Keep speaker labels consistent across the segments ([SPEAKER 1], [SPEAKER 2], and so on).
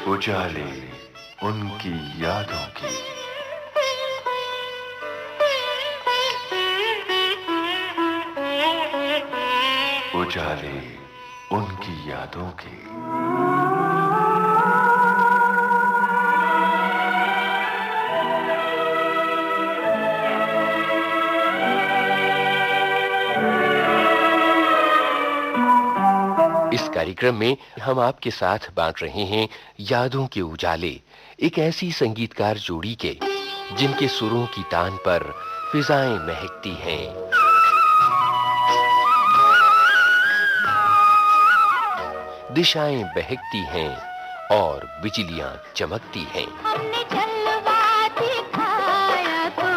[SPEAKER 1] उजाले उनकी यादों की। उजाले उनकी यादों की।
[SPEAKER 2] इस कार्यक्रम में हम आपके साथ बांट रहे हैं यादों के उजाले, एक ऐसी संगीतकार जोड़ी के जिनके सुरों की तान पर फिजाएं महकती हैं, दिशाएं बहकती हैं और बिजलियां चमकती हैं।
[SPEAKER 3] हमने जलवा दिखाया तो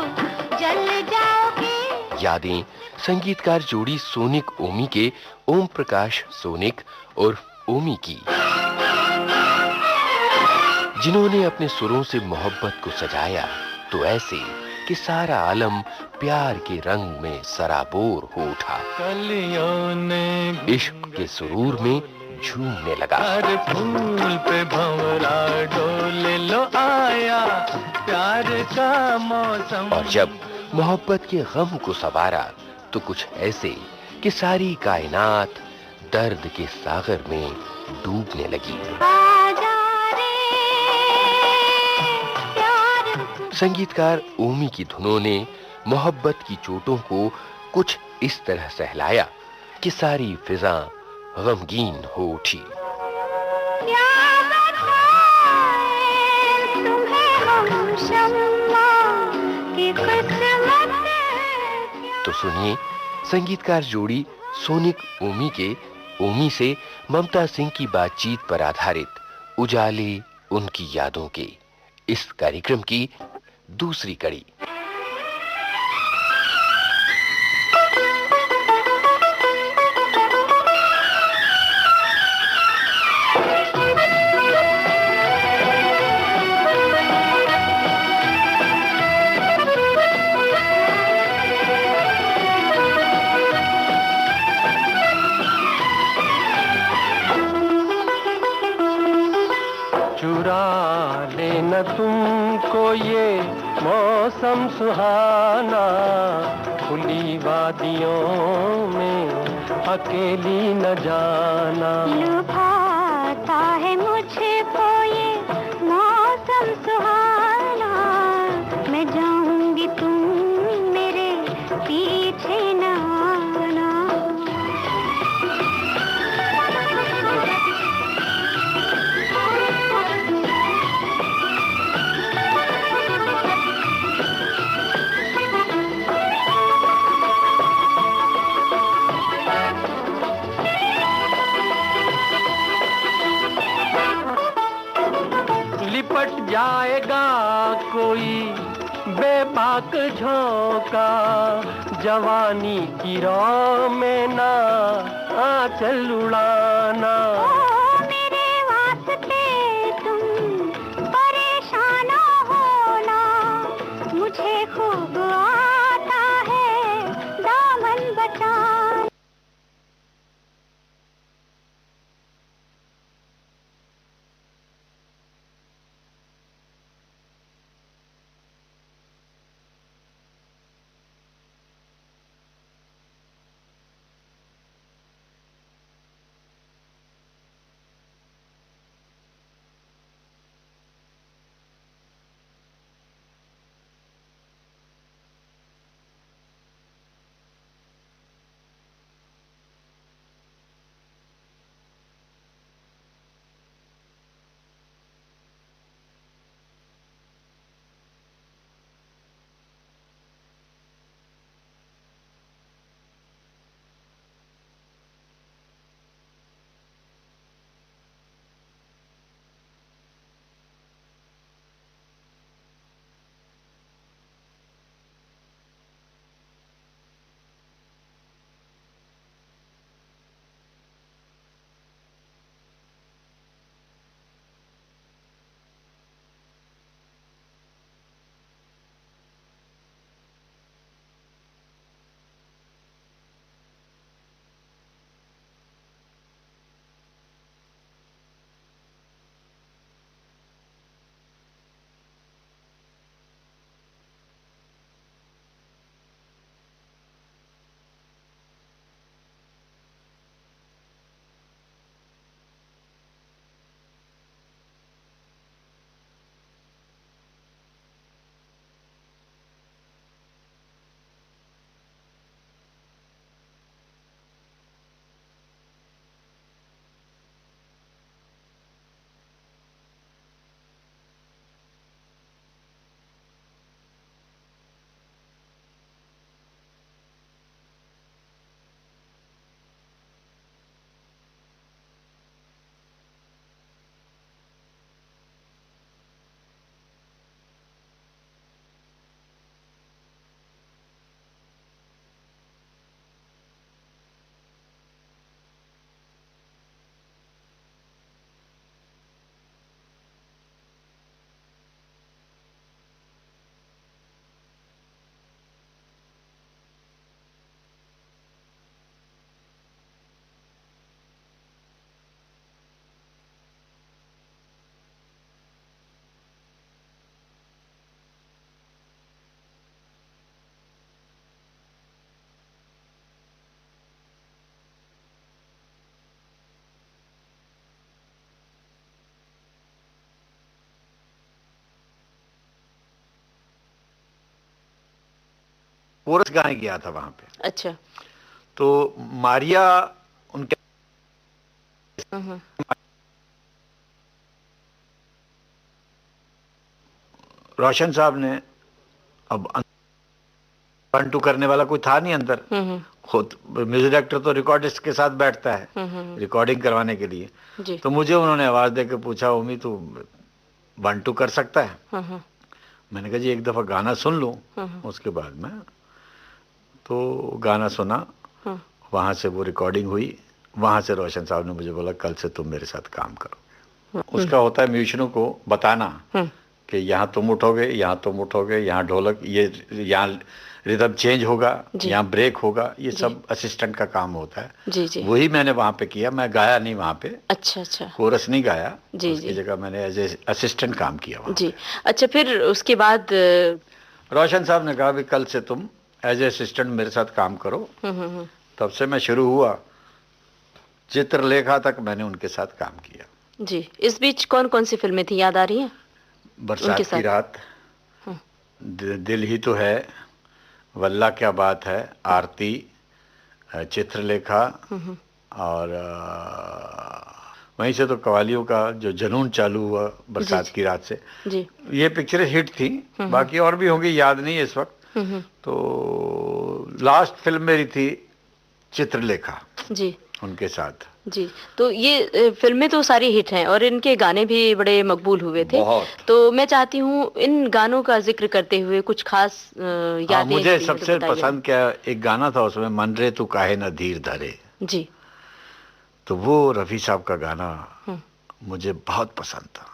[SPEAKER 3] जल जाओगे।
[SPEAKER 2] यादें संगीतकार जोड़ी सोनिक ओमी के ओम प्रकाश सोनिक और ओमी की, जिन्होंने अपने सुरों से मोहब्बत को सजाया तो ऐसे कि सारा आलम प्यार के रंग में सराबोर हो उठा,
[SPEAKER 4] कलियों ने
[SPEAKER 2] इश्क के सुरूर में झूमने लगा।
[SPEAKER 4] हर फूल पे भंवरा डोले लो आया प्यार का मौसम।
[SPEAKER 2] और जब मोहब्बत के गम को सवारा तो कुछ ऐसे कि सारी कायनात दर्द के सागर में डूबने लगी। संगीतकार ओमी की धुनों ने मोहब्बत की चोटों को कुछ इस तरह सहलाया कि सारी फिजा गमगीन हो उठी। तो सुनिए संगीतकार जोड़ी सोनिक ओमी के ओमी से ममता सिंह की बातचीत पर आधारित उजाले उनकी यादों के इस कार्यक्रम की दूसरी कड़ी।
[SPEAKER 4] चुरा लेना तुमको ये मौसम सुहाना, खुली वादियों में अकेली न जाना।
[SPEAKER 3] लुभाता है मुझको ये मौसम सुहाना, मैं जाऊंगी तुम मेरे पीछे न आना।
[SPEAKER 4] लिपट जाएगा कोई बेबाक झोंका, जवानी की राह में ना आंचल उड़ाना।
[SPEAKER 3] मेरे वास्ते तुम परेशान होना, मुझे खूब आता है दामन बचाना।
[SPEAKER 5] कोरस गाने गया था वहां पे।
[SPEAKER 6] अच्छा।
[SPEAKER 5] तो मारिया उनके
[SPEAKER 6] हम्म।
[SPEAKER 5] रोशन साहब ने, अब 1 2 करने वाला कोई था नहीं अंदर,
[SPEAKER 6] हम्म।
[SPEAKER 5] खुद म्यूजिक डायरेक्टर तो रिकॉर्डिस्ट के साथ बैठता है
[SPEAKER 6] हम्म।
[SPEAKER 5] रिकॉर्डिंग करवाने के लिए।
[SPEAKER 6] जी।
[SPEAKER 5] तो मुझे उन्होंने आवाज देकर पूछा, उमी तू 1 2 कर सकता है?
[SPEAKER 6] हम्म।
[SPEAKER 5] मैंने कहा जी एक दफा गाना सुन लूं,
[SPEAKER 6] हम्म।
[SPEAKER 5] उसके बाद में। तो गाना सुना,
[SPEAKER 6] हम्म।
[SPEAKER 5] वहां से वो रिकॉर्डिंग हुई। वहां से रोशन साहब ने मुझे बोला कल से तुम मेरे साथ काम करो। उसका होता है म्यूजिशियनों को बताना
[SPEAKER 6] हम्म।
[SPEAKER 5] कि यहाँ तुम उठोगे, यहाँ तुम उठोगे, यहाँ ढोलक, ये यहाँ रिदम चेंज होगा,
[SPEAKER 6] जी।
[SPEAKER 5] यहाँ ब्रेक होगा, ये
[SPEAKER 6] जी।
[SPEAKER 5] सब असिस्टेंट का काम होता है।
[SPEAKER 6] जी जी।
[SPEAKER 5] वही मैंने वहां पे किया, मैं गाया नहीं वहां पे,
[SPEAKER 6] अच्छा अच्छा।
[SPEAKER 5] कोरस नहीं गाया।
[SPEAKER 6] जी
[SPEAKER 5] उसकी
[SPEAKER 6] जी।
[SPEAKER 5] जगह मैंने एज ए असिस्टेंट काम किया वहां
[SPEAKER 6] जी। अच्छा, फिर उसके बाद
[SPEAKER 5] पे। रोशन साहब ने कहा भी कल से तुम एज ए असिस्टेंट मेरे साथ काम करो। तब से मैं शुरू हुआ, चित्रलेखा तक मैंने उनके साथ काम किया।
[SPEAKER 6] जी। इस बीच कौन कौन सी फिल्में थी, याद आ रही हैं उनके
[SPEAKER 5] बरसात की
[SPEAKER 6] साथ?
[SPEAKER 5] रात, दिल ही तो है, वल्ला क्या बात है, आरती, चित्रलेखा, और वहीं से तो कवालियों का जो जुनून चालू हुआ बरसात
[SPEAKER 6] जी
[SPEAKER 5] की रात से।
[SPEAKER 6] जी।
[SPEAKER 5] ये पिक्चरें हिट थी, बाकी और भी होंगी, याद नहीं है इस वक्त। तो लास्ट फिल्म मेरी थी चित्रलेखा,
[SPEAKER 6] जी
[SPEAKER 5] उनके साथ।
[SPEAKER 6] जी। तो ये फिल्में तो सारी हिट हैं और इनके गाने भी बड़े मकबूल हुए थे।
[SPEAKER 5] बहुत।
[SPEAKER 6] तो मैं चाहती हूँ इन गानों का जिक्र करते हुए कुछ खास
[SPEAKER 5] हाँ,
[SPEAKER 6] यादें
[SPEAKER 5] मुझे
[SPEAKER 6] जुड़ी हैं तो
[SPEAKER 5] सबसे
[SPEAKER 6] बताइए।
[SPEAKER 5] पसंद क्या, एक गाना था उसमें, मन रे तू काहे न धीर धरे।
[SPEAKER 6] जी।
[SPEAKER 5] तो वो रफ़ी साहब का गाना मुझे बहुत पसंद था।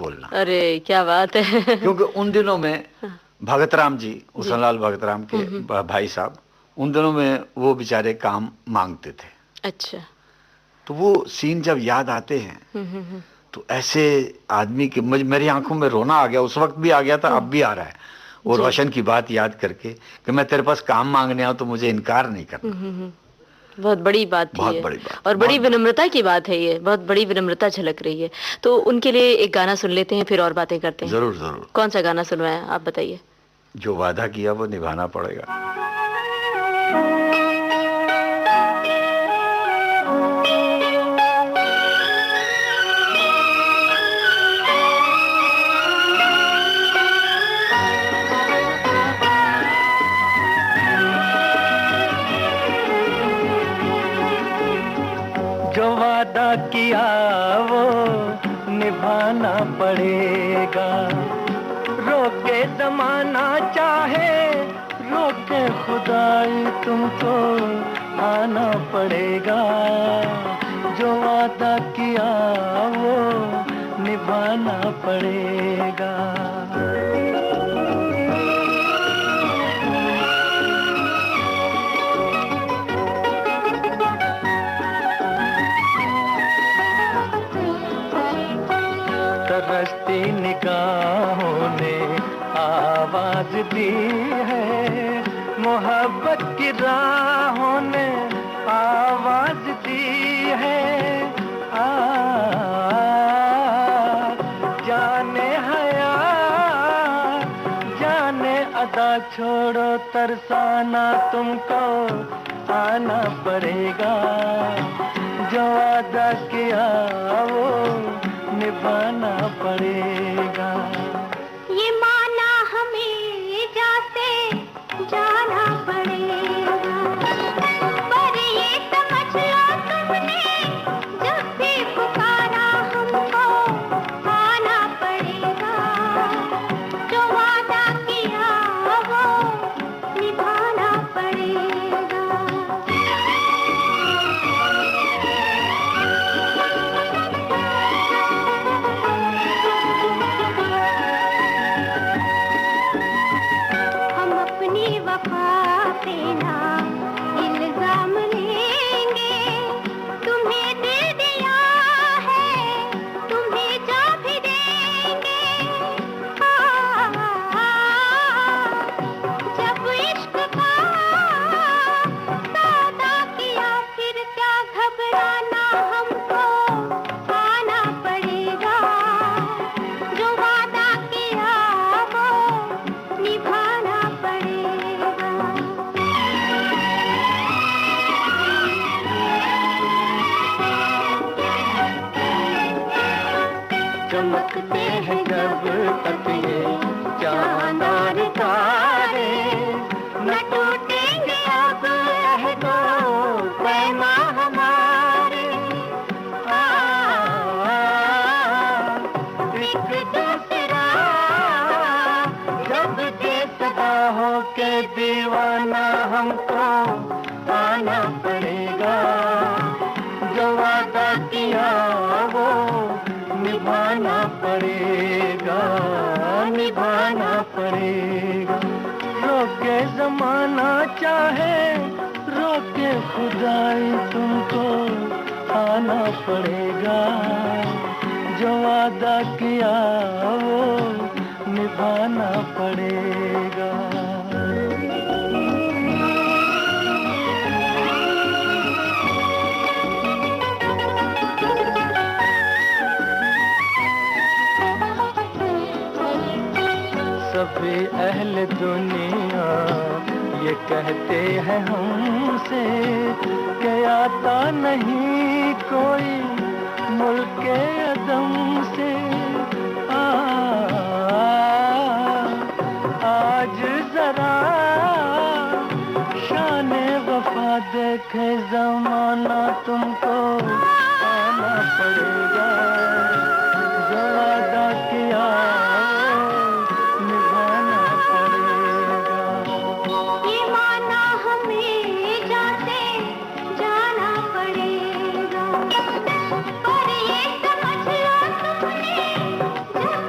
[SPEAKER 5] बोलना।
[SPEAKER 6] अरे क्या बात है।
[SPEAKER 5] क्योंकि उन दिनों में भगत राम जी, हुसनलाल भगत राम के भाई साहब, उन दिनों में वो बेचारे काम मांगते थे।
[SPEAKER 6] अच्छा।
[SPEAKER 5] तो वो सीन जब याद आते हैं तो ऐसे आदमी की मेरी आंखों में रोना आ गया। उस वक्त भी आ गया था, अब भी आ रहा है। और रोशन की बात याद करके कि मैं तेरे पास काम मांगने आऊं तो मुझे इनकार नहीं करना।
[SPEAKER 6] बहुत बड़ी बात थी
[SPEAKER 5] बहुत
[SPEAKER 6] ये।
[SPEAKER 5] बड़ी बात,
[SPEAKER 6] और बड़ी
[SPEAKER 5] बहुत
[SPEAKER 6] विनम्रता की बात है ये, बहुत बड़ी विनम्रता झलक रही है। तो उनके लिए एक गाना सुन लेते हैं, फिर और बातें करते हैं।
[SPEAKER 5] जरूर जरूर।
[SPEAKER 6] कौन सा गाना सुनवाएं आप बताइए।
[SPEAKER 5] जो वादा किया वो निभाना पड़ेगा।
[SPEAKER 4] जो वादा किया वो निभाना पड़ेगा, रोके जमाना चाहे रोके खुदाई तुमको आना पड़ेगा। जो वादा किया वो निभाना पड़ेगा। तरसती निगाहों ने आवाज दी है, मोहब्बत की राहों ने आवाज दी है। जाने हया जाने अदा छोड़ो तरसाना तुमको आना पड़ेगा। जो वादा किया वो निभाना पड़ेगा।
[SPEAKER 3] ये माना हमें जाते जाना पड़ेगा, पर ये समझ लो तुमने जब भी पुकारा हमको आना पड़ेगा। जो वादा किया वो निभाना पड़ेगा। हम अपनी वफा पे ना इल्जाम लेंगे, तुम्हें दिल दिया है तुम्हें जा भी देंगे। जब इश्क का सौदा किया फिर क्या घबराना, हमको आना पड़ेगा। जो वादा किया वो निभाना पड़ेगा।
[SPEAKER 4] चमकते हैं जब तक ये चांद और तारे, न टूटेंगे अब अहदो पैमा हमारे। एक दूसरा जब दे सदा हो के दीवाना हमको आना पड़ेगा। जो वादा किया वो निभाना पड़ेगा, निभाना पड़ेगा। रोके जमाना चाहे रोके खुदाई तुमको आना पड़ेगा। जो वादा किया वो निभाना पड़ेगा। सभी अहल दुनिया ये कहते हैं हमसे कि आता नहीं कोई मुल्क अदम से। आज जरा शान वफा देखे जमाना तुमको आना पड़ेगा। जो वादा किया निभाना पड़ेगा।
[SPEAKER 3] ये माना हमें जाते जाना पड़ेगा, पर ये समझ लो तुमने जब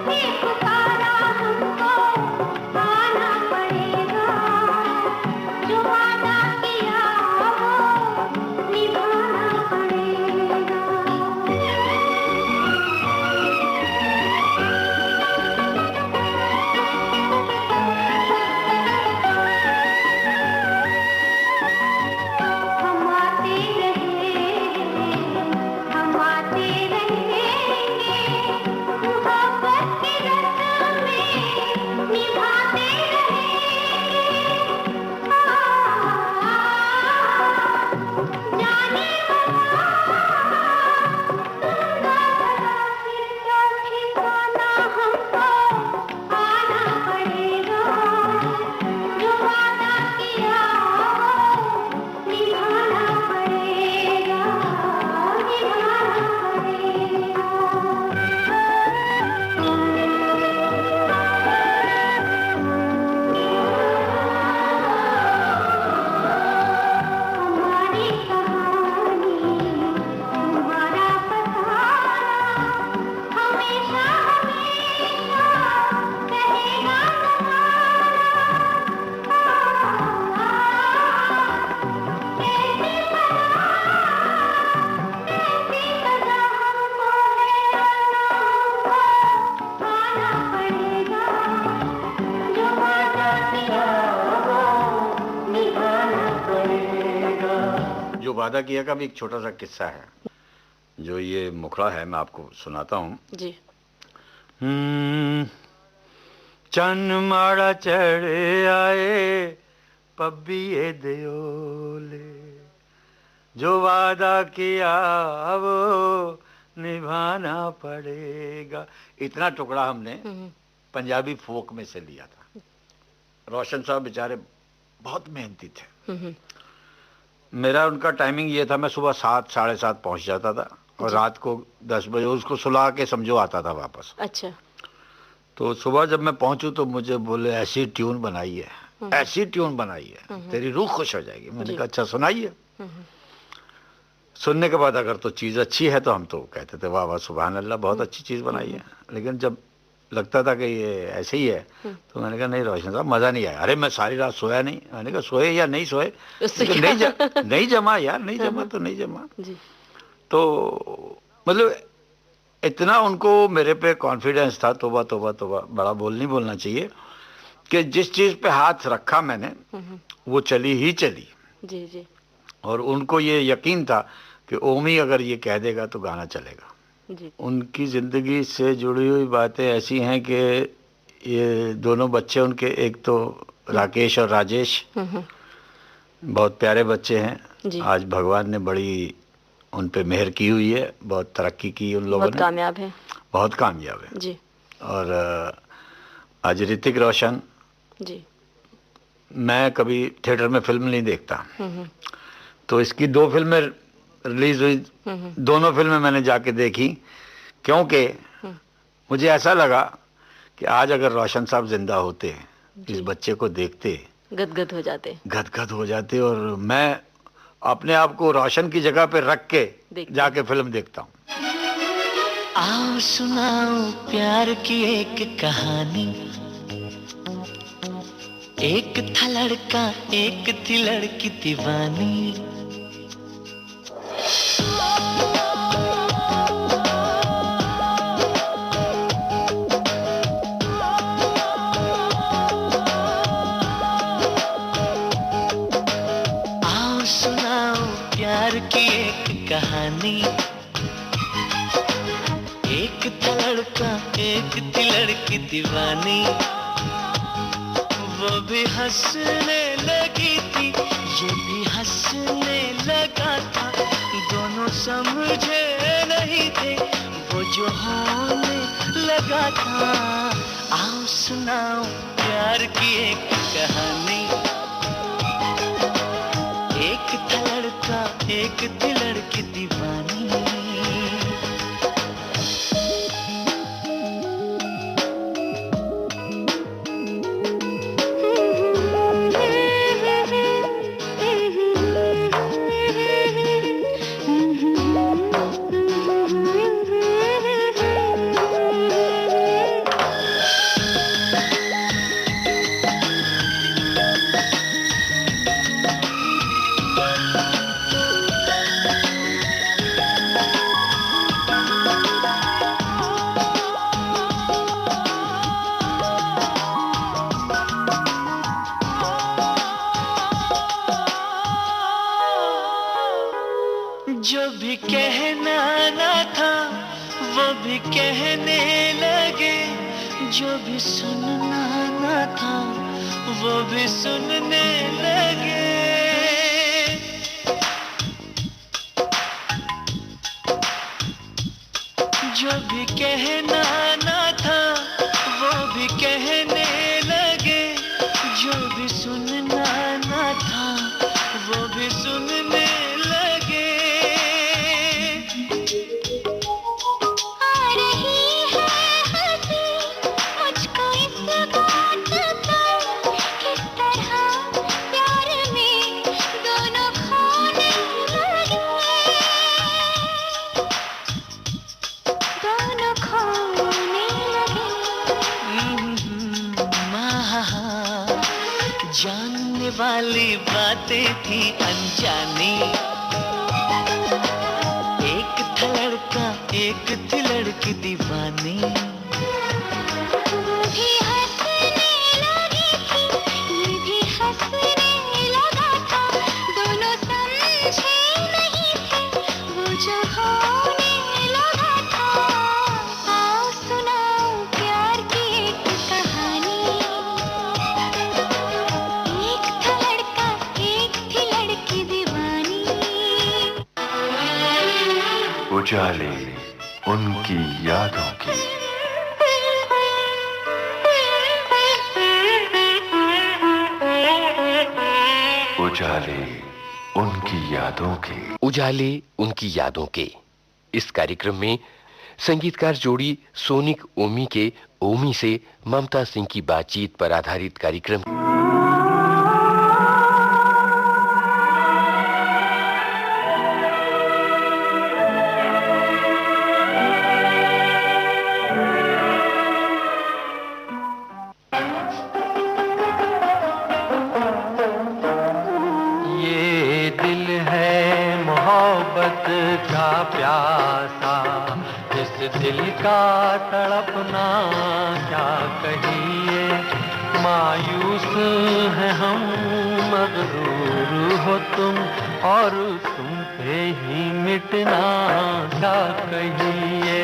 [SPEAKER 5] जो वादा किया का भी एक छोटा सा किस्सा है, जो ये मुखड़ा है मैं आपको सुनाता हूँ।
[SPEAKER 6] जी।
[SPEAKER 5] चन माड़ा चढ़े आए पब्बिए दियोले, जो वादा किया वो निभाना पड़ेगा। इतना टुकड़ा हमने पंजाबी फोक में से लिया था। रोशन साहब बेचारे बहुत मेहनती थे। मेरा उनका टाइमिंग ये था, मैं सुबह 7 साढ़े 7 पहुंच जाता था और रात को 10 बजे उसको सुला के समझो आता था वापस।
[SPEAKER 6] अच्छा।
[SPEAKER 5] तो सुबह जब मैं पहुंचूं तो मुझे बोले ऐसी ट्यून बनाई है, ऐसी ट्यून बनाई है, तेरी रूह खुश हो जाएगी। मैंने कहा अच्छा सुनाइए। सुनने के बाद अगर तो चीज़ अच्छी है तो हम तो कहते थे वाह वाह सुभान अल्लाह, बहुत अच्छी चीज़ बनाई है। लेकिन जब लगता था कि ये ऐसे ही है तो मैंने कहा नहीं रोशन साहब मज़ा नहीं आया। अरे मैं सारी रात सोया नहीं। मैंने कहा सोए या नहीं सोए, नहीं जमा यार, नहीं जमा तो नहीं जमा। तो मतलब इतना उनको मेरे पे कॉन्फिडेंस था, तोबा तोबा तोबा, बड़ा बोल नहीं बोलना चाहिए, कि जिस चीज़ पे हाथ रखा मैंने वो चली ही चली।
[SPEAKER 6] जी जी। और
[SPEAKER 5] उनको ये यकीन था कि ओमी अगर ये कह देगा तो गाना चलेगा।
[SPEAKER 6] जी।
[SPEAKER 5] उनकी ज़िंदगी से जुड़ी हुई बातें ऐसी हैं कि ये दोनों बच्चे उनके, एक तो राकेश और राजेश, बहुत प्यारे बच्चे हैं। आज भगवान ने बड़ी उन पे मेहर की हुई है, बहुत तरक्की की उन लोगों ने,
[SPEAKER 6] बहुत कामयाब है,
[SPEAKER 5] बहुत कामयाब है
[SPEAKER 6] जी।
[SPEAKER 5] और आज ऋतिक रोशन,
[SPEAKER 6] जी,
[SPEAKER 5] मैं कभी थिएटर में फिल्म नहीं देखता, तो इसकी 2 फिल्में रिलीज हुई, दोनों फिल्में मैंने जाके देखी, क्योंकि मुझे ऐसा लगा कि आज अगर रोशन साहब जिंदा होते, इस बच्चे को देखते,
[SPEAKER 6] गदगद हो जाते,
[SPEAKER 5] गदगद हो जाते, और मैं अपने आप को रोशन की जगह पे रख के जाके फिल्म देखता हूँ।
[SPEAKER 4] आओ सुनाओ प्यार की एक कहानी, एक था लड़का एक थी लड़की दीवानी। आओ सुनाओ प्यार की एक कहानी, एक था लड़का एक थी लड़की दीवानी। वो भी हंसने लगी थी ये भी हंसने लगा था, दोनों समझे नहीं थे वो जो होने लगा था। आओ सुनाओ प्यार की एक कहानी, एक था लड़का एक थी लड़की दीवानी। जो भी कहना ना था वो भी कहने लगे, जो भी सुनना ना था वो भी सुनने लगे। जो भी कहना ना था वो भी कहने लगे, जो भी सुनना ना था वो भी सुनने लगे। जानने वाली बातें थी अनजानी, एक था लड़का एक थी लड़की दीवानी।
[SPEAKER 3] भी हंसने लगी थी ये भी हंसने लगा था, दोनों समझे
[SPEAKER 1] उजाले उनकी यादों की। उजाले उनकी यादों के।
[SPEAKER 2] उजाले उनकी यादों के। इस कार्यक्रम में संगीतकार जोड़ी सोनिक ओमी के ओमी से ममता सिंह की बातचीत पर आधारित कार्यक्रम।
[SPEAKER 4] ये दिल है मोहब्बत का प्यासा, इस दिल का तड़पना क्या कहिए। मायूस है हम, मगरूर हो तुम, और तुम पे ही मिटना क्या कहिए।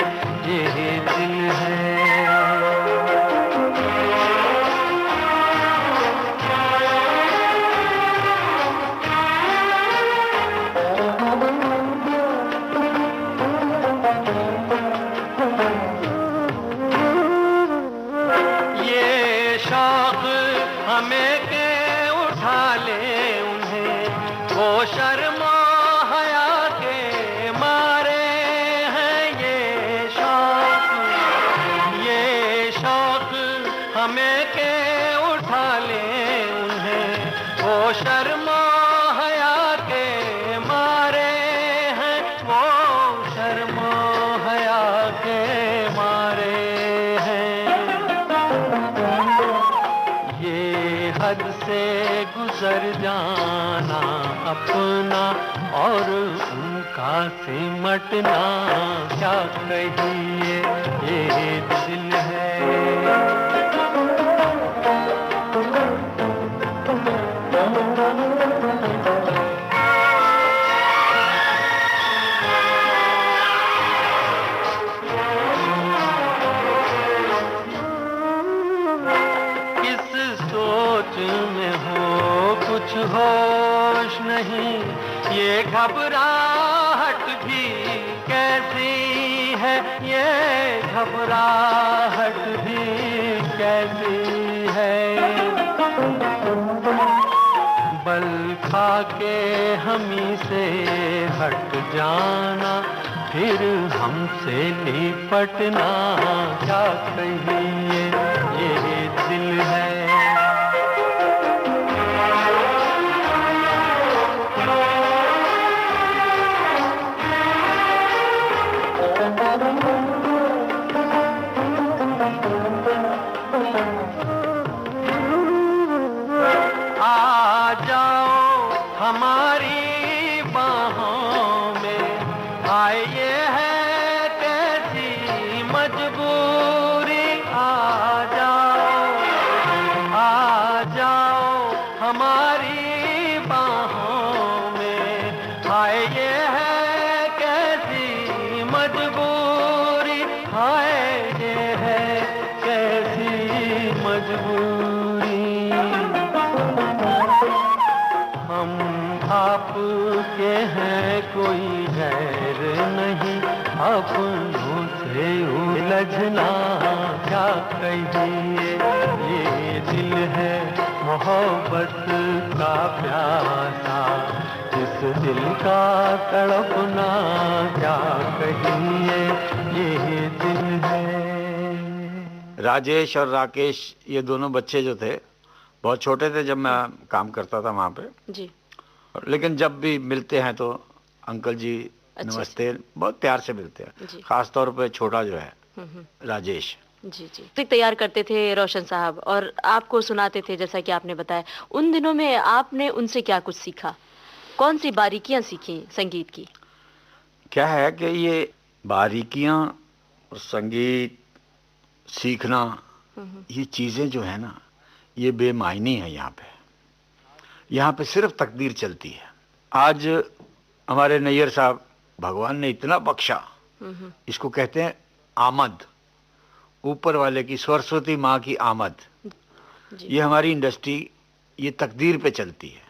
[SPEAKER 4] ये दिल है। हमें के उठा ले उन्हें, वो शर्मा हया के मारे हैं। ये शौक हमें के उठा ले उन्हें, वो शर्मा हया के मारे हैं। वो शर्मा हया के मारे हैं। हद से गुजर जाना अपना, और उनका सिमटना क्या कहिए। ये दिल है। में हो कुछ होश नहीं, ये घबराहट भी कैसी है। ये घबराहट भी कैसी है। बल खा के हमी से हट जाना, फिर हमसे लिपटना क्या कहिए। ये दिल है। आ जाओ हमारी बाहों में, आए ये है कैसी मजबूरी। आ जाओ हमारी बाहों में, आए ये है कैसी मजबूरी। आए ये है कैसी मजबूरी। हम आपके हैं, कोई गैर नहीं, अपनों से उलझना क्या कहिए। ये दिल है मोहब्बत का प्यासा, इस दिल का तड़पना क्या कहिए। ये दिल है।
[SPEAKER 5] राजेश और राकेश ये दोनों बच्चे जो थे बहुत छोटे थे जब मैं काम करता था वहाँ पे
[SPEAKER 6] जी।
[SPEAKER 5] लेकिन जब भी मिलते हैं तो अंकल जी नमस्ते बहुत प्यार से मिलते हैं। खास तौर पे छोटा जो है राजेश
[SPEAKER 6] जी जी तैयार करते थे रोशन साहब, और आपको सुनाते थे जैसा कि आपने बताया। उन दिनों में आपने उनसे क्या कुछ सीखा, कौन सी बारीकियां सीखी संगीत की?
[SPEAKER 5] क्या है कि ये बारीकियां और संगीत सीखना, ये चीज़ें जो है ना ये बेमायनी है। यहाँ पे सिर्फ तकदीर चलती है। आज हमारे नैयर साहब, भगवान ने इतना बख्शा, इसको कहते हैं आमद, ऊपर वाले की, सरस्वती माँ की आमद। ये हमारी इंडस्ट्री ये तकदीर पे चलती है।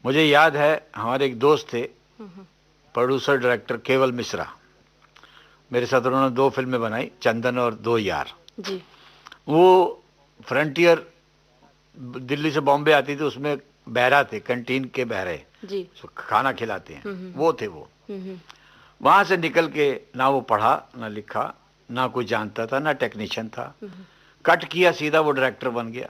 [SPEAKER 5] मुझे याद है हमारे एक दोस्त थे प्रोड्यूसर डायरेक्टर केवल मिश्रा, मेरे साथ उन्होंने 2 फिल्में बनाई, चंदन और 2 यार।
[SPEAKER 6] जी।
[SPEAKER 5] वो फ्रंटियर दिल्ली से बॉम्बे आती थी, उसमें बहरा थे, कैंटीन के बहरे,
[SPEAKER 6] जी।
[SPEAKER 5] खाना खिलाते हैं, वो थे वो।
[SPEAKER 6] हम्म।
[SPEAKER 5] वहां से निकल के ना वो पढ़ा ना लिखा, ना कोई जानता था, ना टेक्नीशियन था। कट किया सीधा वो डायरेक्टर बन गया,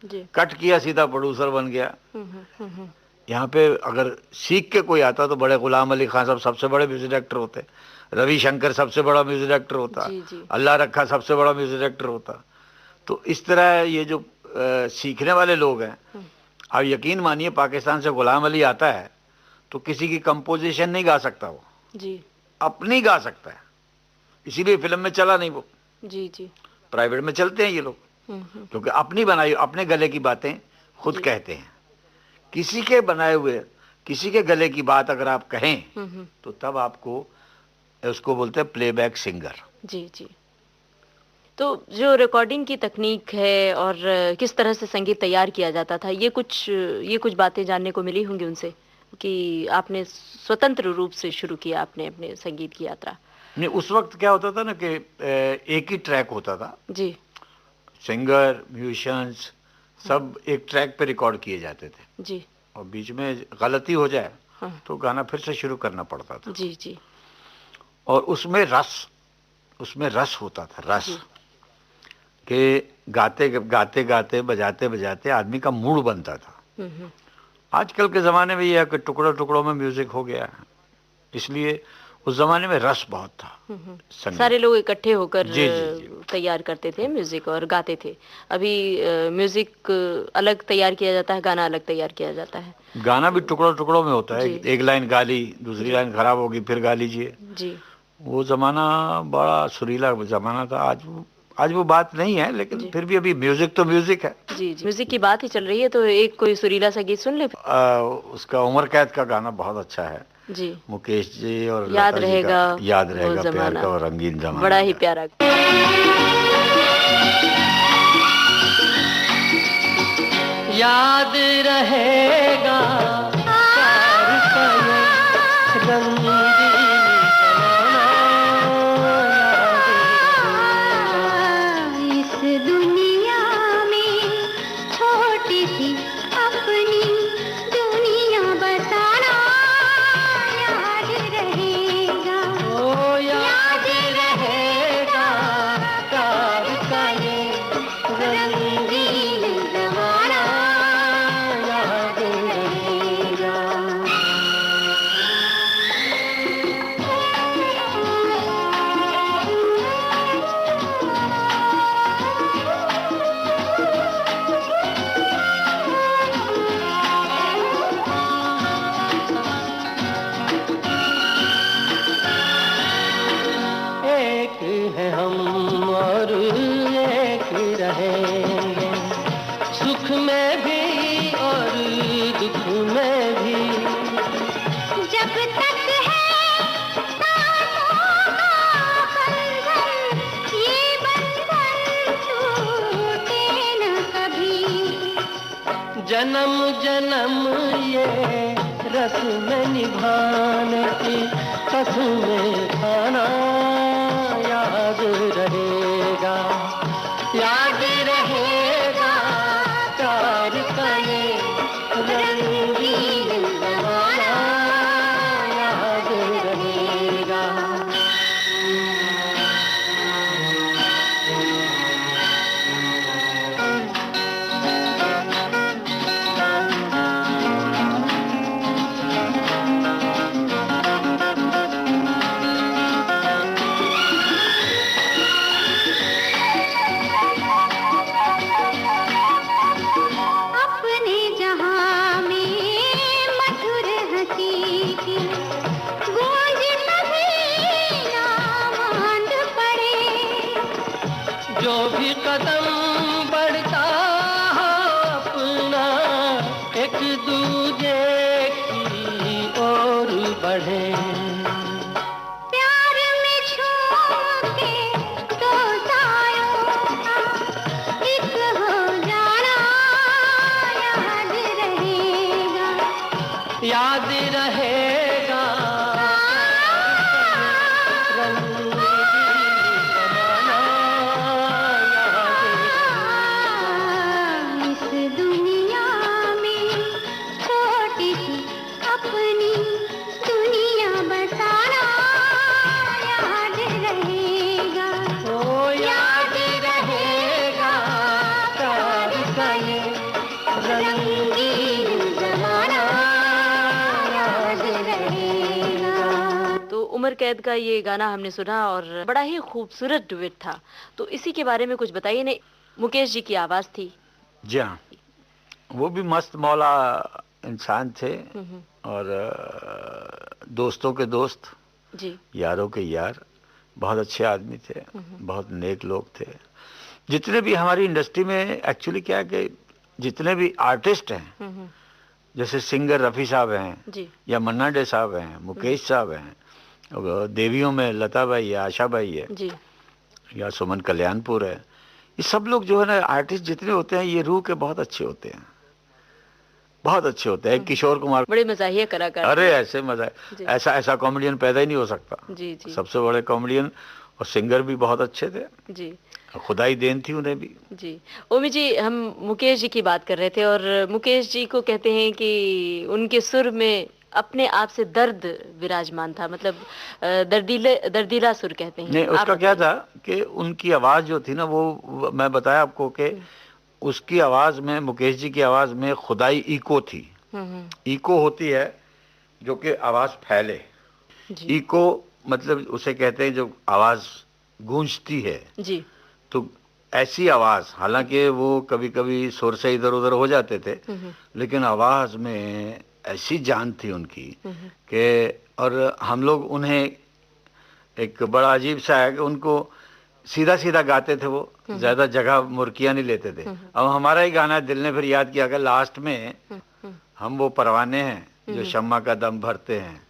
[SPEAKER 6] जी।
[SPEAKER 5] कट किया सीधा प्रोड्यूसर बन गया।
[SPEAKER 6] हम्म।
[SPEAKER 5] यहाँ पे अगर सीख के कोई आता तो बड़े गुलाम अली खान साहब सबसे बड़े म्यूजिक डायरेक्टर होते, रविशंकर सबसे बड़ा म्यूजिक डायरेक्टर होता,
[SPEAKER 6] जी, जी।
[SPEAKER 5] अल्लाह रखा सबसे बड़ा म्यूजिक डायरेक्टर होता। तो इस तरह ये जो सीखने वाले लोग हैं, आप यकीन मानिए पाकिस्तान से गुलाम अली आता है तो किसी की कंपोजिशन नहीं गा सकता, वो
[SPEAKER 6] जी।
[SPEAKER 5] अपनी गा सकता है, इसीलिए फिल्म में चला नहीं वो।
[SPEAKER 6] जी। जी।
[SPEAKER 5] प्राइवेट में चलते हैं ये लोग, क्योंकि अपनी बनाई अपने गले की बातें खुद कहते हैं। किसी के बनाए हुए किसी के गले की बात अगर आप कहें तो तब आपको उसको बोलते हैं प्लेबैक सिंगर।
[SPEAKER 6] जी। जी। तो जो रिकॉर्डिंग की तकनीक है और किस तरह से संगीत तैयार किया जाता था, ये कुछ बातें जानने को मिली होंगी उनसे कि आपने स्वतंत्र रूप से शुरू किया आपने अपने संगीत की यात्रा।
[SPEAKER 5] नहीं, उस वक्त क्या होता था ना कि एक ही ट्रैक होता था,
[SPEAKER 6] जी।
[SPEAKER 5] सिंगर म्यूजिशियंस सब एक ट्रैक पे रिकॉर्ड किए जाते थे।
[SPEAKER 6] जी।
[SPEAKER 5] और बीच में गलती हो जाए
[SPEAKER 6] हाँ।
[SPEAKER 5] तो गाना फिर से शुरू करना पड़ता था।
[SPEAKER 6] जी। जी।
[SPEAKER 5] और उसमें रस होता था, रस कि गाते गाते गाते बजाते बजाते आदमी का मूड बनता था। आजकल के ज़माने में यह है कि टुकड़ों टुकड़ों में म्यूजिक हो गया है, इसलिए उस ज़माने में रस बहुत था। संगीत।
[SPEAKER 6] सारे लोग इकट्ठे होकर
[SPEAKER 5] जी, जी, जी।
[SPEAKER 6] तैयार करते थे म्यूजिक और गाते थे। अभी म्यूजिक अलग तैयार किया जाता है, गाना अलग तैयार किया जाता है।
[SPEAKER 5] गाना भी टुकड़ों टुकड़ों में होता है,
[SPEAKER 6] जी।
[SPEAKER 5] एक लाइन गा ली, दूसरी लाइन खराब होगी, फिर गा लीजिए।
[SPEAKER 6] जी।
[SPEAKER 5] वो ज़माना बड़ा सुरीला ज़माना था। आज वो बात नहीं है, लेकिन फिर भी अभी म्यूजिक तो म्यूजिक है।
[SPEAKER 6] जी। जी। म्यूजिक की बात ही चल रही है तो एक कोई सुरीला सा गीत सुन ले।
[SPEAKER 5] उसका उमर कैद का गाना बहुत अच्छा है,
[SPEAKER 6] जी।
[SPEAKER 5] मुकेश जी और
[SPEAKER 6] याद
[SPEAKER 5] लता जी
[SPEAKER 6] रहेगा
[SPEAKER 5] का, याद
[SPEAKER 6] वो
[SPEAKER 5] रहेगा प्यार
[SPEAKER 6] ज़माना।
[SPEAKER 5] का और रंगीन ज़माना।
[SPEAKER 6] बड़ा ही प्यारा।
[SPEAKER 4] याद रहेगा प्यार का ये रंगीन
[SPEAKER 3] इस दुनिया में छोटी सी अपनी दुनिया बसाना याद रहेगा।
[SPEAKER 4] ओ याद रहेगा प्यार का ये
[SPEAKER 3] रंगीन ज़माना
[SPEAKER 4] याद रहेगा। एक है हम और एक रहेंगे, सुख में भी और दुख में भी।
[SPEAKER 3] जब तक है सांसों का बंधन, ये बंधन टूटे न कभी।
[SPEAKER 4] जन्म जन्म ये रस्म निभाने की कसमें खाना याद रहेगा। याद रहेगा प्यार का ये रंगीन ज़माना याद रहेगा।
[SPEAKER 3] अपने जहां में मधुर हंसी की गूंज कभी ना मांद पड़े।
[SPEAKER 4] जो भी कदम बढ़ता हो अपना एक दूजे की ओर बढ़े।
[SPEAKER 3] प्यार में छू के दो सायों का एक हो जाना याद रहेगा।
[SPEAKER 4] याद रहेगा रंगीन
[SPEAKER 6] उम्र कैद का ये गाना हमने सुना और बड़ा ही खूबसूरत डुएट था, तो इसी के बारे में कुछ बताइए। नहीं, मुकेश जी की आवाज थी।
[SPEAKER 5] जी हाँ, वो भी मस्त मौला इंसान थे और दोस्तों के दोस्त,
[SPEAKER 6] जी
[SPEAKER 5] यारों के यार, बहुत अच्छे आदमी थे, बहुत नेक लोग थे। जितने भी हमारी इंडस्ट्री में एक्चुअली क्या है कि जितने भी आर्टिस्ट हैं, जैसे सिंगर रफ़ी साहब हैं
[SPEAKER 6] जी
[SPEAKER 5] या मन्ना डे साहब हैं, मुकेश साहब हैं, और देवियों में लता बाई है, आशा बाई है,
[SPEAKER 6] जी
[SPEAKER 5] या सुमन कल्याणपुर है, ये सब लोग जो है ना आर्टिस्ट जितने होते हैं ये रूह के बहुत अच्छे होते हैं, बहुत अच्छे होते हैं। किशोर कुमार,
[SPEAKER 6] बड़े मजाहिया कलाकार।
[SPEAKER 5] अरे ऐसे मजा,
[SPEAKER 6] जी।
[SPEAKER 5] ऐसा ऐसा कॉमेडियन पैदा ही नहीं हो सकता।
[SPEAKER 6] जी जी
[SPEAKER 5] सबसे बड़े कॉमेडियन और सिंगर भी बहुत अच्छे थे,
[SPEAKER 6] जी
[SPEAKER 5] खुदाई देन थी उन्हें भी।
[SPEAKER 6] जी। ओमी जी, हम मुकेश जी की बात कर रहे थे और मुकेश जी को कहते हैं कि उनके सुर में अपने आप से दर्द विराजमान था, मतलब दर्दीला सुर कहते हैं।
[SPEAKER 5] नहीं,
[SPEAKER 6] आप
[SPEAKER 5] उसका क्या
[SPEAKER 6] बताइए।
[SPEAKER 5] था कि उनकी आवाज जो थी ना वो मैं बताया आपको कि उसकी आवाज में, मुकेश जी की आवाज में खुदाई इको थी। इको होती है जो कि आवाज फैले।
[SPEAKER 6] जी
[SPEAKER 5] इको मतलब उसे कहते हैं जो आवाज गूंजती है।
[SPEAKER 6] जी
[SPEAKER 5] तो ऐसी आवाज, हालांकि वो कभी कभी सुर से इधर उधर हो जाते थे, लेकिन आवाज में ऐसी जान थी उनकी कि, और हम लोग उन्हें, एक बड़ा अजीब सा है कि उनको सीधा सीधा गाते थे वो, ज्यादा जगह मुर्कियां नहीं लेते थे। अब हमारा ही गाना दिल ने फिर याद किया कि लास्ट में हम वो परवाने हैं जो शम्मा का दम भरते हैं,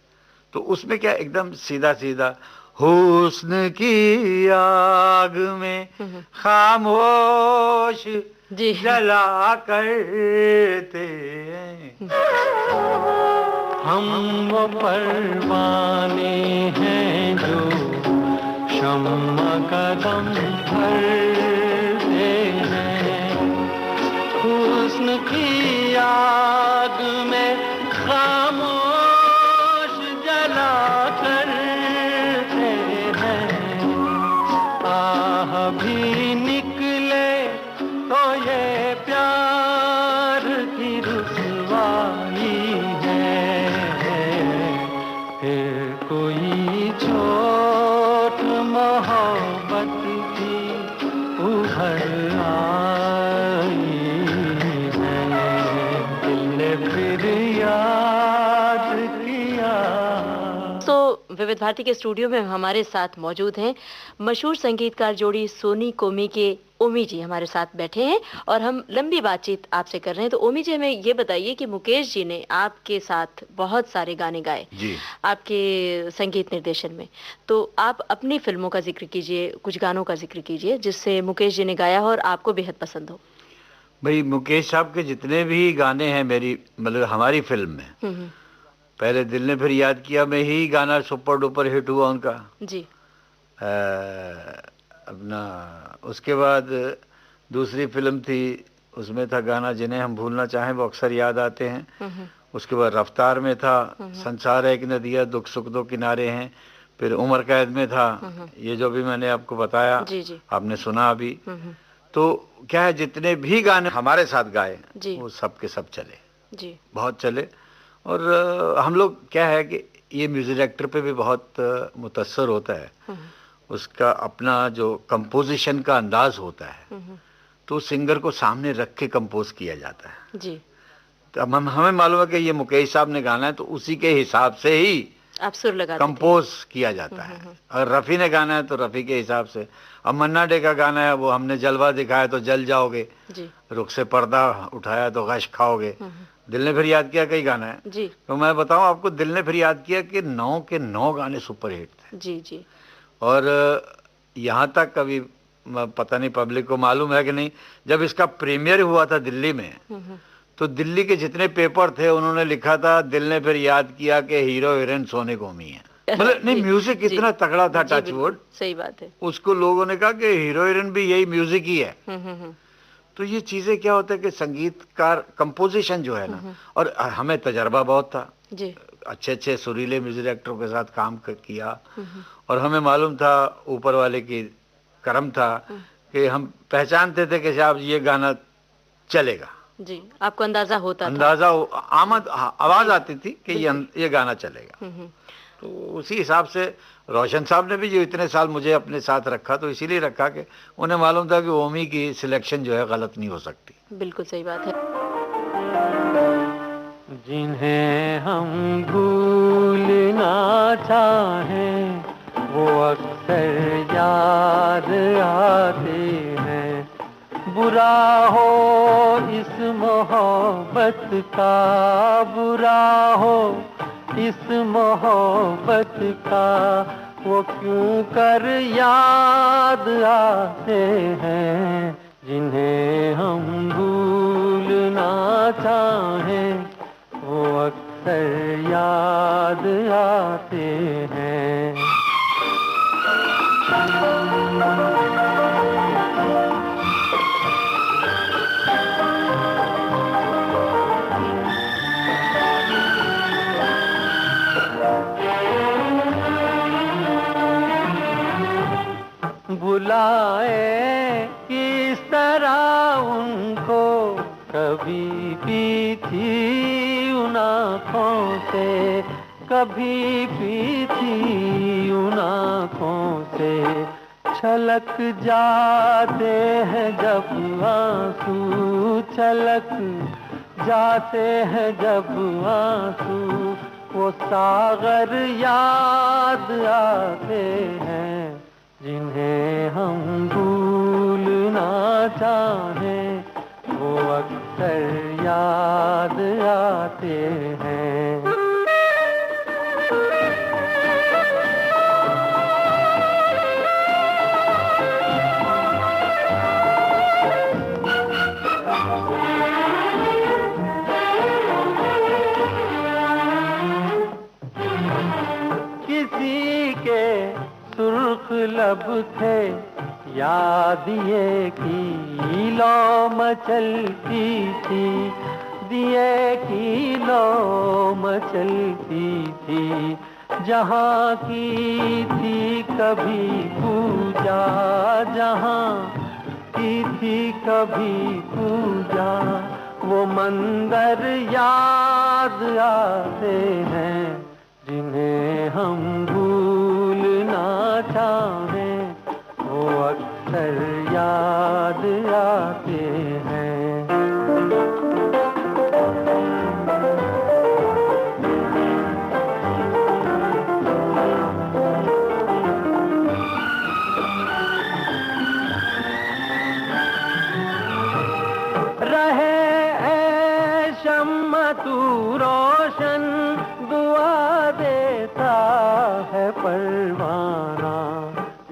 [SPEAKER 5] तो उसमें क्या एकदम सीधा सीधा, हुस्न की आग में खामोश
[SPEAKER 6] जी
[SPEAKER 5] जला करते हैं,
[SPEAKER 4] हम वो परवाने हैं जो शम्मा का दम भरते हैं, हुस्न की आग में खामोश जला करते हैं, आह भी निकले तो ये प्यार की रुसवाई फिर कोई चोट मोहब्बत की उभर आई है, दिल ने फिर याद किया।
[SPEAKER 6] तो विविध भारती के स्टूडियो में हमारे साथ मौजूद हैं मशहूर संगीतकार जोड़ी सोनी कोमी के ओमी जी हमारे साथ बैठे हैं और हम लंबी बातचीत आपसे कर रहे हैं। तो ओमी जी, हमें ये बताइए कि मुकेश जी ने आपके साथ बहुत सारे गाने गाए
[SPEAKER 5] जी,
[SPEAKER 6] आपके संगीत निर्देशन में, तो आप अपनी फिल्मों का जिक्र कीजिए, कुछ गानों का जिक्र कीजिए जिससे मुकेश जी ने गाया हो और आपको बेहद पसंद हो।
[SPEAKER 5] भाई मुकेश साहब के जितने भी गाने हैं मेरी, मतलब हमारी फिल्म में, पहले दिल ने फिर याद किया में ही गाना सुपर डुपर हिट हुआ उनका
[SPEAKER 6] जी
[SPEAKER 5] अपना। उसके बाद दूसरी फिल्म थी, उसमें था गाना जिन्हें हम भूलना चाहें वो अक्सर याद आते हैं। उसके बाद रफ्तार में था संसार एक नदिया दुख सुख दो किनारे हैं। फिर उम्र कैद में था ये जो भी मैंने आपको बताया,
[SPEAKER 6] जी जी
[SPEAKER 5] आपने सुना अभी। तो क्या है, जितने भी गाने हमारे साथ गाए
[SPEAKER 6] जी
[SPEAKER 5] वो सब के सब चले,
[SPEAKER 6] जी
[SPEAKER 5] बहुत चले। और हम लोग क्या है कि ये म्यूजिक डायरेक्टर पे भी बहुत मुतस्सर होता है, उसका अपना जो कंपोजिशन का अंदाज होता है, तो सिंगर को सामने रख के कंपोज किया जाता है।
[SPEAKER 6] जी।
[SPEAKER 5] तो अब हमें मालूम है कि ये मुकेश साहब ने गाना है तो उसी के हिसाब से ही
[SPEAKER 6] आप सुर लगाते थे।
[SPEAKER 5] कंपोज किया जाता है। अगर रफ़ी ने गाना है तो रफ़ी के हिसाब से। अब मन्ना डे का गाना है वो हमने जलवा दिखाया तो जल जाओगे,
[SPEAKER 6] जी
[SPEAKER 5] रुख से पर्दा उठाया तो गश खाओगे। दिल ने फिर याद किया कई गाना है,
[SPEAKER 6] जी
[SPEAKER 5] तो मैं बताऊं आपको, दिल ने फिर याद किया कि 9 के 9 गाने सुपरहिट थे।
[SPEAKER 6] जी जी
[SPEAKER 5] और यहाँ तक कभी पता नहीं पब्लिक को मालूम है कि नहीं, जब इसका प्रीमियर हुआ था दिल्ली में, तो दिल्ली के जितने पेपर थे उन्होंने लिखा था दिल ने फिर याद किया कि हीरो हीरोइन सोनी कोमी है। मतलब नहीं, म्यूजिक
[SPEAKER 6] जी,
[SPEAKER 5] इतना तगड़ा था,
[SPEAKER 6] जी,
[SPEAKER 5] टचवुड।
[SPEAKER 6] बिल्कुल, सही बात है।
[SPEAKER 5] उसको लोगों ने कहा कि हीरो हीरोइन भी यही म्यूजिक ही है। तो ये चीजें क्या होता है कि संगीतकार कंपोजिशन जो है ना, और हमें तजर्बा बहुत था,
[SPEAKER 6] जी
[SPEAKER 5] अच्छे अच्छे सुरीले म्यूजिक डायरेक्टरों के साथ काम किया, और हमें मालूम था ऊपर वाले की करम था कि हम पहचानते थे कि साहब ये गाना चलेगा।
[SPEAKER 6] जी, आपको अंदाजा होता था।
[SPEAKER 5] अंदाजा आमद आवाज आती थी कि ये गाना चलेगा। तो उसी हिसाब से रोशन साहब ने भी जो इतने साल मुझे अपने साथ रखा, तो इसीलिए रखा कि उन्हें मालूम था कि ओमी की सिलेक्शन जो है गलत नहीं हो सकती।
[SPEAKER 6] बिल्कुल सही बात है।
[SPEAKER 4] जिन्हें हम भूलना चाहें वो अक्सर याद आते हैं। बुरा हो इस मोहब्बत का, बुरा हो इस मोहब्बत का, वो क्यों कर याद आते हैं। जिन्हें हम भूलना चाहें वो अक्सर याद आते हैं। बुलाए किस तरह उनको, कभी भी थी उन आँखों से, कभी भी थी उन आँखों से। छलक जाते हैं जब आंसू, छलक जाते हैं जब आंसू, वो सागर याद आते हैं। जिन्हें हम भूलना चाहें वो अक्सर याद आते हैं। किसी के सुर्ख लब थे, याद ये की लो मचलती थी, दिए की लो मचलती थी। जहाँ की थी कभी पूजा, जहाँ की थी कभी पूजा, वो मंदिर याद आते हैं। जिन्हें हम भूलना चाहें वो अक्सर याद आते हैं। रहे ऐ शम्मा तू रोशन, दुआ देता है परवाना।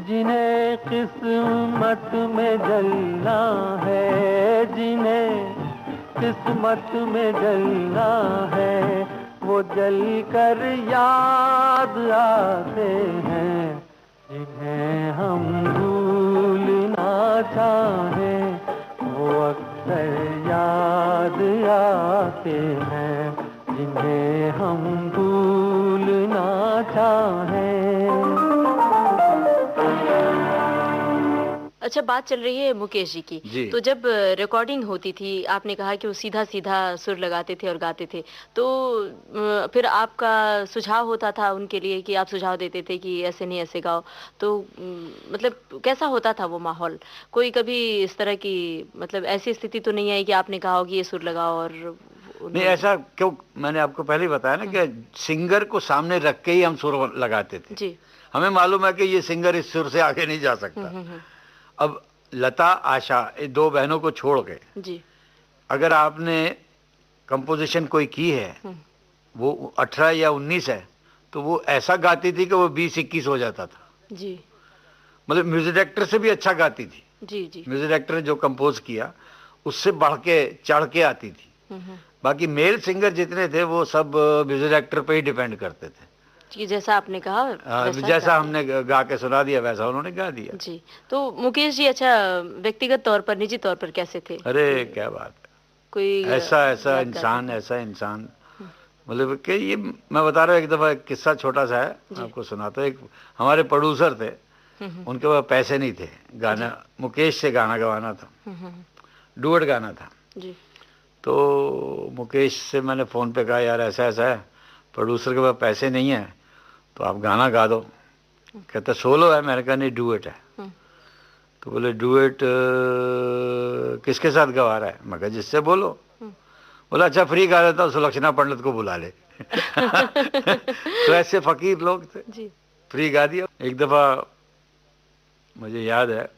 [SPEAKER 4] जिन्हें किस्मत में जलना है, जिन्हें किस्मत में जलना है, वो जल कर याद आते हैं। जिन्हें हम भूलना चाहें वो अक्सर याद आते हैं। जिन्हें हम भूलना चाहें।
[SPEAKER 6] अच्छा, बात चल रही है मुकेश जी की।
[SPEAKER 5] जी।
[SPEAKER 6] तो जब रिकॉर्डिंग होती थी, आपने कहा कि वो सीधा सीधा सुर लगाते थे और गाते थे, तो फिर आपका सुझाव होता था उनके लिए कि आप सुझाव देते थे कि ऐसे नहीं ऐसे गाओ, तो मतलब कैसा होता था वो माहौल? कोई कभी इस तरह की मतलब ऐसी स्थिति तो नहीं आई कि आपने कहा हो कि ये सुर लगाओ और
[SPEAKER 5] नहीं, ऐसा क्यों, मैंने आपको पहले ही बताया ना कि सिंगर को सामने रख के ही हम सुर लगाते थे।
[SPEAKER 6] जी।
[SPEAKER 5] हमें मालूम है कि ये सिंगर इस सुर से आगे नहीं जा सकता। अब लता आशा, ये दो बहनों को छोड़ के
[SPEAKER 6] जी।
[SPEAKER 5] अगर आपने कंपोजिशन कोई की है, वो 18 या 19 है, तो वो ऐसा गाती थी कि वो 20-21 हो जाता था।
[SPEAKER 6] जी।
[SPEAKER 5] मतलब म्यूजिक डायरेक्टर से भी अच्छा गाती थी।
[SPEAKER 6] जी। जी।
[SPEAKER 5] म्यूजिक डायरेक्टर ने जो कंपोज किया उससे बढ़ के चढ़ के आती थी। बाकी मेल सिंगर जितने थे वो सब म्यूजिक डायरेक्टर पे ही डिपेंड करते थे।
[SPEAKER 6] कि जैसा आपने कहा वैसा
[SPEAKER 5] जैसा
[SPEAKER 6] गा
[SPEAKER 5] हमने गा के सुना दिया वैसा उन्होंने गा दिया।
[SPEAKER 6] जी। तो मुकेश जी, अच्छा व्यक्तिगत तौर पर, निजी तौर पर कैसे थे?
[SPEAKER 5] अरे क्या बात है,
[SPEAKER 6] कोई
[SPEAKER 5] ऐसा
[SPEAKER 6] यादगार
[SPEAKER 5] इंसान, ऐसा इंसान, मतलब कि ये मैं बता रहा हूँ। एक दफ़ा एक किस्सा छोटा सा है, आपको सुनाता हूँ। एक हमारे प्रोड्यूसर थे, उनके पास पैसे नहीं थे, गाना मुकेश से गाना गवाना था, डुएट गाना था।
[SPEAKER 6] जी।
[SPEAKER 5] तो मुकेश से मैंने फ़ोन पे कहा, यार ऐसा ऐसा है, प्रोड्यूसर के पास पैसे नहीं है, तो आप गाना गा दो। कहता सोलो है, मैंने कहा नहीं डुएट है। तो बोले डुएट किसके साथ गवा रहा है? मैं कहा जिससे बोलो। बोला अच्छा फ्री गा देता हूँ, सुलक्षणा पंडित को बुला ले। तो ऐसे फकीर लोग थे,
[SPEAKER 6] जी।
[SPEAKER 5] फ्री गा दिया। एक दफ़ा मुझे याद है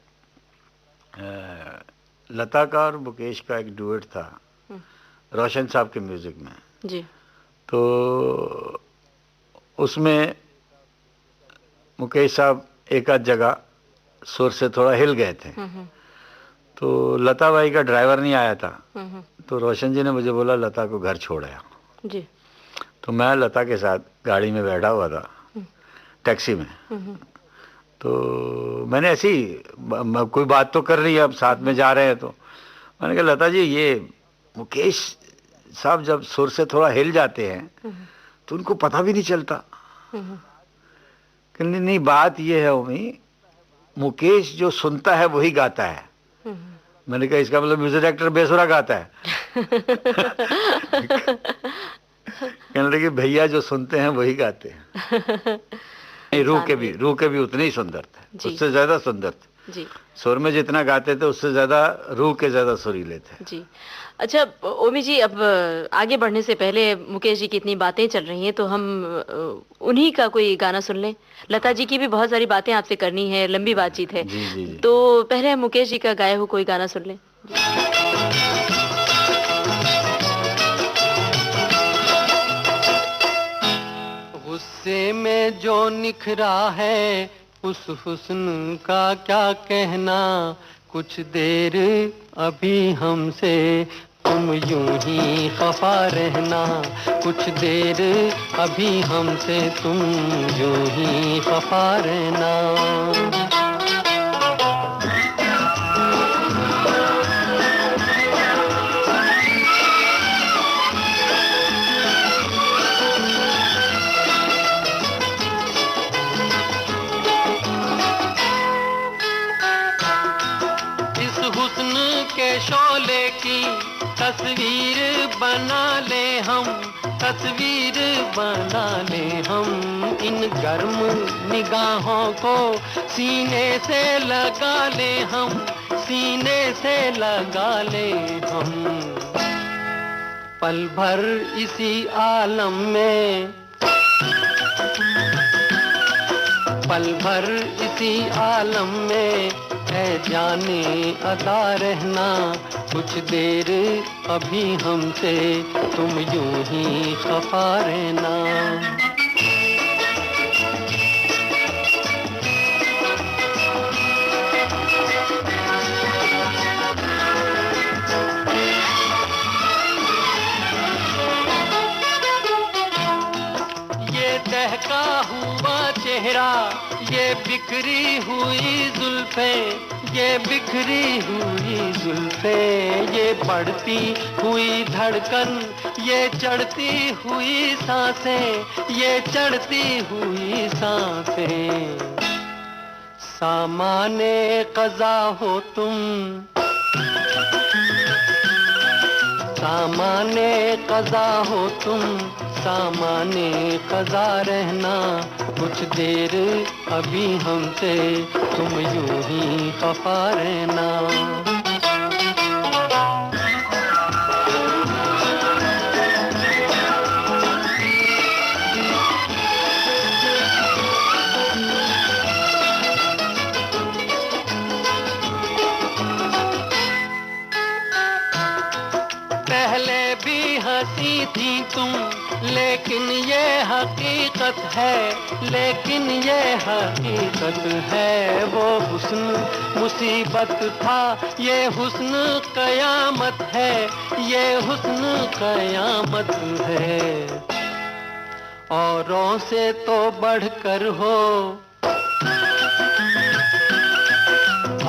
[SPEAKER 5] लता का और मुकेश का एक डुएट था रोशन साहब के म्यूजिक में।
[SPEAKER 6] जी।
[SPEAKER 5] तो उसमें मुकेश साहब एक आध जगह सुर से थोड़ा हिल गए थे। तो लता भाई का ड्राइवर नहीं आया था, तो रोशन जी ने मुझे बोला लता को घर छोड़ आया।
[SPEAKER 6] जी।
[SPEAKER 5] तो मैं लता के साथ गाड़ी में बैठा हुआ था, टैक्सी में। तो मैंने ऐसी कोई बात तो कर रही है, अब साथ में जा रहे हैं, तो मैंने कहा लता जी ये मुकेश साहब जब सुर से थोड़ा हिल जाते हैं तो उनको पता भी नहीं चलता। नहीं नहीं बात ये है उमी, मुकेश जो सुनता है वही गाता है। मैंने कहा इसका मतलब म्यूजिक डायरेक्टर बेसुरा गाता है। कहने लगे भैया जो सुनते हैं वही गाते हैं। रूह के भी उतने ही सुंदर थे, उससे ज्यादा सुंदर थे
[SPEAKER 6] जी।
[SPEAKER 5] सुर में जितना गाते थे उससे ज्यादा रूह के ज्यादा सुरीले थे
[SPEAKER 6] जी। अच्छा ओमी जी, अब आगे बढ़ने से पहले मुकेश जी की इतनी बातें चल रही हैं तो हम उन्हीं का कोई गाना सुन लें। लता जी की भी बहुत सारी बातें आपसे करनी है, लंबी बातचीत है।
[SPEAKER 5] जी, जी, जी।
[SPEAKER 6] तो पहले हम मुकेश जी का गाया हुआ कोई गाना सुन लें।
[SPEAKER 4] गुस्से में जो निखरा है उस हुस्न का क्या कहना, कुछ देर अभी हमसे तुम यूं ही खफा रहना, कुछ देर अभी हमसे तुम यूं ही खफा रहना। शोले की तस्वीर बना ले हम, तस्वीर बना ले हम, इन गर्म निगाहों को सीने से लगा ले हम, सीने से लगा ले हम। पल भर इसी आलम में, पल भर इसी आलम में है जाने अदा रहना, कुछ देर अभी हमसे तुम यूं ही खफा रहना। ये दहका हुआ चेहरा, ये बिखरी हुई जुल्फें, ये बिखरी हुई जुल्फें, ये बढ़ती हुई धड़कन, ये चढ़ती हुई सांसें, ये चढ़ती हुई सांसें, सामाने क़ज़ा हो तुम, सामाने क़ज़ा हो तुम, सामाने क़ज़ा रहना, कुछ देर अभी हमसे तुम यूं ही खफा रहना। पहले भी हंसी थी तुम, लेकिन ये हकीकत है, लेकिन ये हकीकत है, वो हुस्न मुसीबत था, ये हुस्न कयामत है, ये हुस्न कयामत है। औरों से तो बढ़कर हो,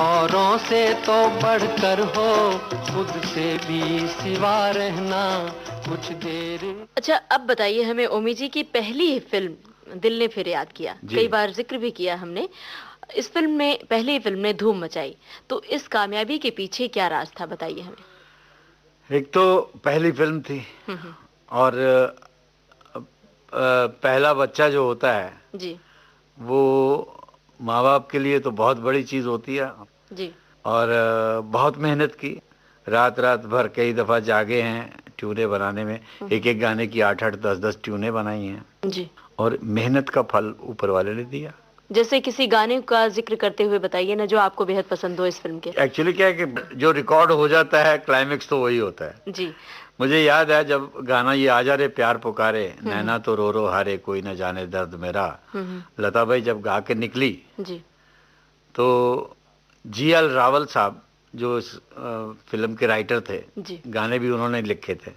[SPEAKER 4] औरों से तो बढ़कर हो, खुद से भी सिवा रहना, कुछ देर।
[SPEAKER 6] अच्छा अब बताइए हमें ओमी जी की पहली फिल्म दिल ने फिर याद किया, कई बार जिक्र भी किया हमने, इस फिल्म में पहली फिल्म ने धूम मचाई, तो इस कामयाबी के पीछे क्या राज था बताइए हमें।
[SPEAKER 5] एक तो पहली फिल्म थी और पहला बच्चा जो होता है
[SPEAKER 6] जी
[SPEAKER 5] वो माँ बाप के लिए तो बहुत बड़ी चीज़ होती है।
[SPEAKER 6] जी
[SPEAKER 5] और बहुत मेहनत की, रात रात भर कई दफ़ा जागे हैं ट्यूनें बनाने में। एक एक गाने की 8-8 10-10 ट्यूनें बनाई हैं
[SPEAKER 6] जी।
[SPEAKER 5] और मेहनत का फल ऊपर वाले ने दिया।
[SPEAKER 6] जैसे किसी गाने का जिक्र करते हुए बताइए ना, जो आपको बेहद पसंद हो इस फिल्म के।
[SPEAKER 5] एक्चुअली क्या है कि जो रिकॉर्ड हो जाता है क्लाइमेक्स तो वही होता है।
[SPEAKER 6] जी
[SPEAKER 5] मुझे याद है जब गाना ये आजा रे प्यार पुकारे, नैना तो रो हारे कोई न जाने दर्द मेरा, लता भाई जब गा के निकली
[SPEAKER 6] जी
[SPEAKER 5] तो GL रावल साहब जो इस फिल्म के राइटर थे,
[SPEAKER 6] जी।
[SPEAKER 5] गाने भी उन्होंने लिखे थे,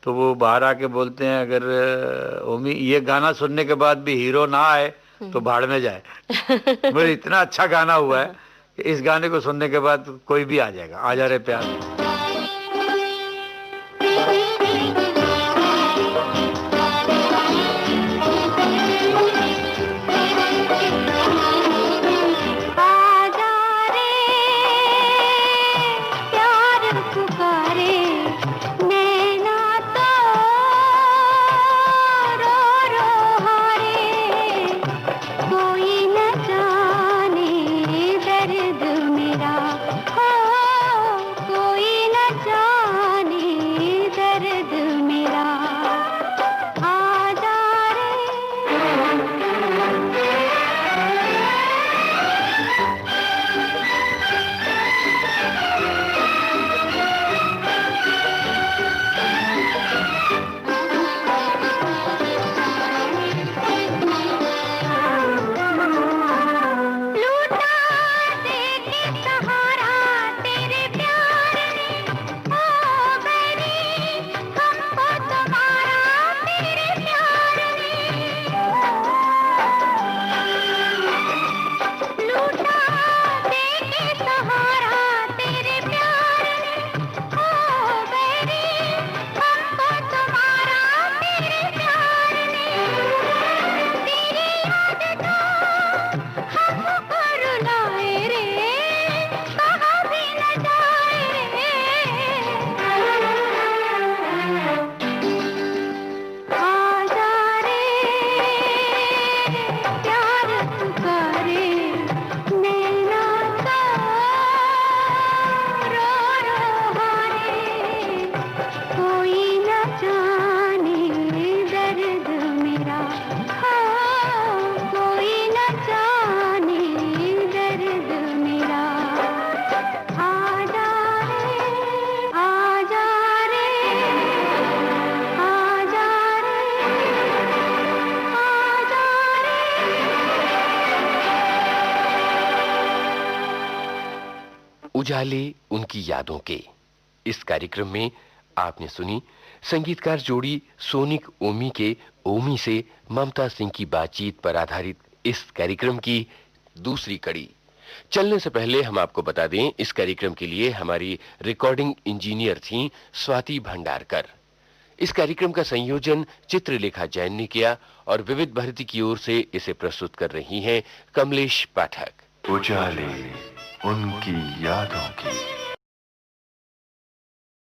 [SPEAKER 5] तो वो बाहर आके बोलते हैं अगर ओमी ये गाना सुनने के बाद भी हीरो ना आए तो भाड़ में जाए। मुझे इतना अच्छा गाना हुआ है कि इस गाने को सुनने के बाद कोई भी आ जाएगा। आजा रे प्यार।
[SPEAKER 3] आजा रे प्यार पुकारे, नैना तो रो हारे, कोई न जाने दर्द मेरा, हो कोई न जाने दर्द मेरा। आजा रे लूटा दे के सहारा तेरे प्यार ने, ओ बैरी हमको तुम्हारा तेरे प्यार ने। लूटा दे के सहारा तेरे प्यार ने, ओ बैरी हमको तुम्हारा तेरे प्यार ने। तेरी याद तो हमको रुलाए रे, कहाँ भी न जाए रे। आजा रे प्यार पुकारे, नैना तो रो हारे, कोई न जाने दर्द मेरा, हाँ कोई न जाने दर्द मेरा। आजा रे आजा रे आजा रे आजा रे।
[SPEAKER 2] उजाले उनकी यादों के इस कार्यक्रम में आपने सुनी संगीतकार जोड़ी सोनिक ओमी के ओमी से ममता सिंह की बातचीत पर आधारित इस कार्यक्रम की दूसरी कड़ी। चलने से पहले हम आपको बता दें, इस कार्यक्रम के लिए हमारी रिकॉर्डिंग इंजीनियर थीं स्वाति भंडारकर। इस कार्यक्रम का संयोजन चित्रलेखा जैन ने किया और विविध भारती की ओर से इसे प्रस्तुत कर रही हैं कमलेश पाठक।
[SPEAKER 1] उजाले उनकी यादों की।